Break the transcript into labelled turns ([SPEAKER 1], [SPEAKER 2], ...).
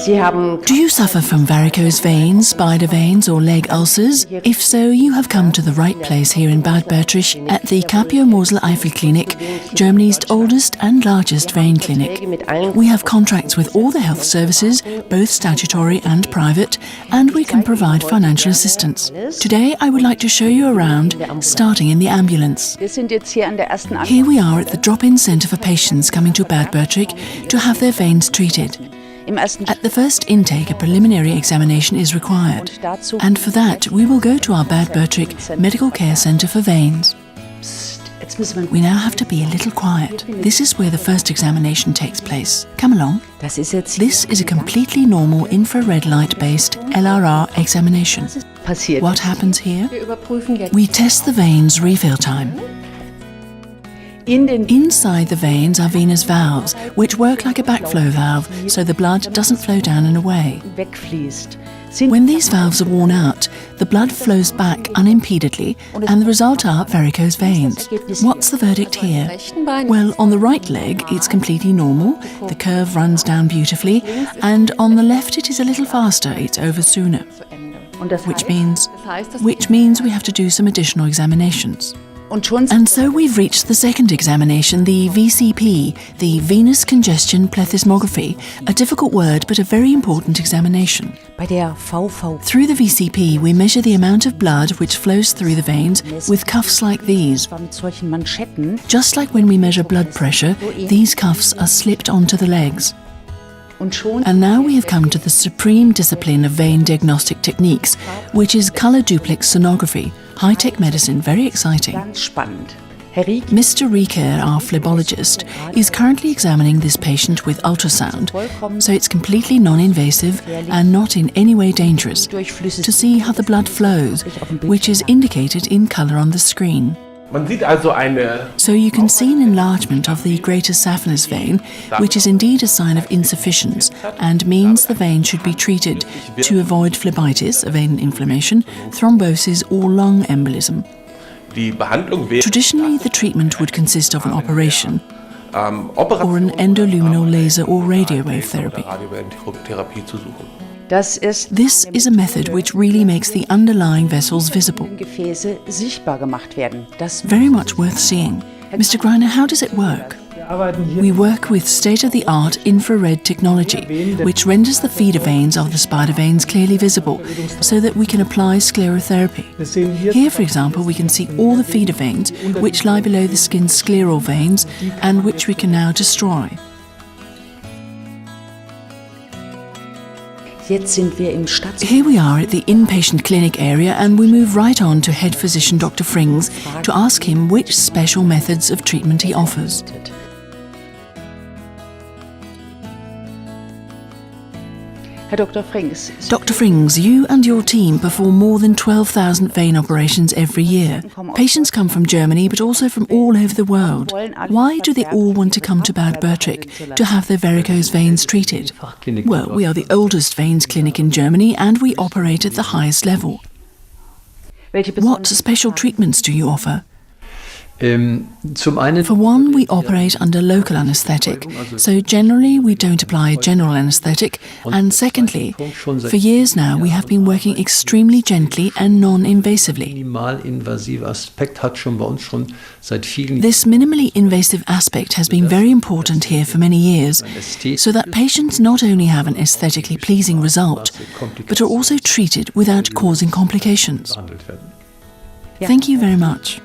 [SPEAKER 1] Do you suffer from varicose veins, spider veins or leg ulcers? If so, you have come to the right place here in Bad Bertrich at the Capio Mosel-Eifel-Klinik, Germany's oldest and largest vein clinic. We have contracts with all the health services, both statutory and private, and we can provide financial assistance. Today I would like to show you around, starting in the ambulance. Here we are at the drop-in centre for patients coming to Bad Bertrich to have their veins treated. At the first intake, a preliminary examination is required, and for that we will go to our Bad Bertrich Medical Care Centre for Veins. We now have to be a little quiet. This is where the first examination takes place. Come along. This is a completely normal infrared light-based LRR examination. What happens here? We test the veins' refill time. Inside the veins are venous valves, which work like a backflow valve, so the blood doesn't flow down and away. When these valves are worn out, the blood flows back unimpededly, and the result are varicose veins. What's the verdict here? Well, on the right leg, it's completely normal, the curve runs down beautifully, and on the left it is a little faster, it's over sooner. Which means we have to do some additional examinations. And so we've reached the second examination, the VCP, the Venous Congestion Plethysmography, a difficult word but a very important examination. Through the VCP we measure the amount of blood which flows through the veins with cuffs like these. Just like when we measure blood pressure, these cuffs are slipped onto the legs. And now we have come to the supreme discipline of vein diagnostic techniques, which is colour duplex sonography, high-tech medicine, very exciting. Mr. Rieker, our phlebologist, is currently examining this patient with ultrasound, so it's completely non-invasive and not in any way dangerous, to see how the blood flows, which is indicated in colour on the screen. So you can see an enlargement of the greater saphenous vein, which is indeed a sign of insufficiency and means the vein should be treated to avoid phlebitis, a vein inflammation, thrombosis or lung embolism. Traditionally, the treatment would consist of an operation or an endoluminal laser or radiowave therapy. This is a method which really makes the underlying vessels visible. Very much worth seeing. Mr. Greiner, how does it work? We work with state-of-the-art infrared technology, which renders the feeder veins of the spider veins clearly visible, so that we can apply sclerotherapy. Here, for example, we can see all the feeder veins, which lie below the skin's scleral veins, and which we can now destroy. Here we are at the inpatient clinic area, and we move right on to head physician Dr. Frings to ask him which special methods of treatment he offers. Dr. Frings, you and your team perform more than 12,000 vein operations every year. Patients come from Germany, but also from all over the world. Why do they all want to come to Bad Bertrich to have their varicose veins treated? Well, we are the oldest veins clinic in Germany, and we operate at the highest level. What special treatments do you offer? For one, we operate under local anaesthetic, so generally we don't apply a general anaesthetic, and secondly, for years now we have been working extremely gently and non-invasively. This minimally invasive aspect has been very important here for many years, so that patients not only have an aesthetically pleasing result, but are also treated without causing complications. Thank you very much.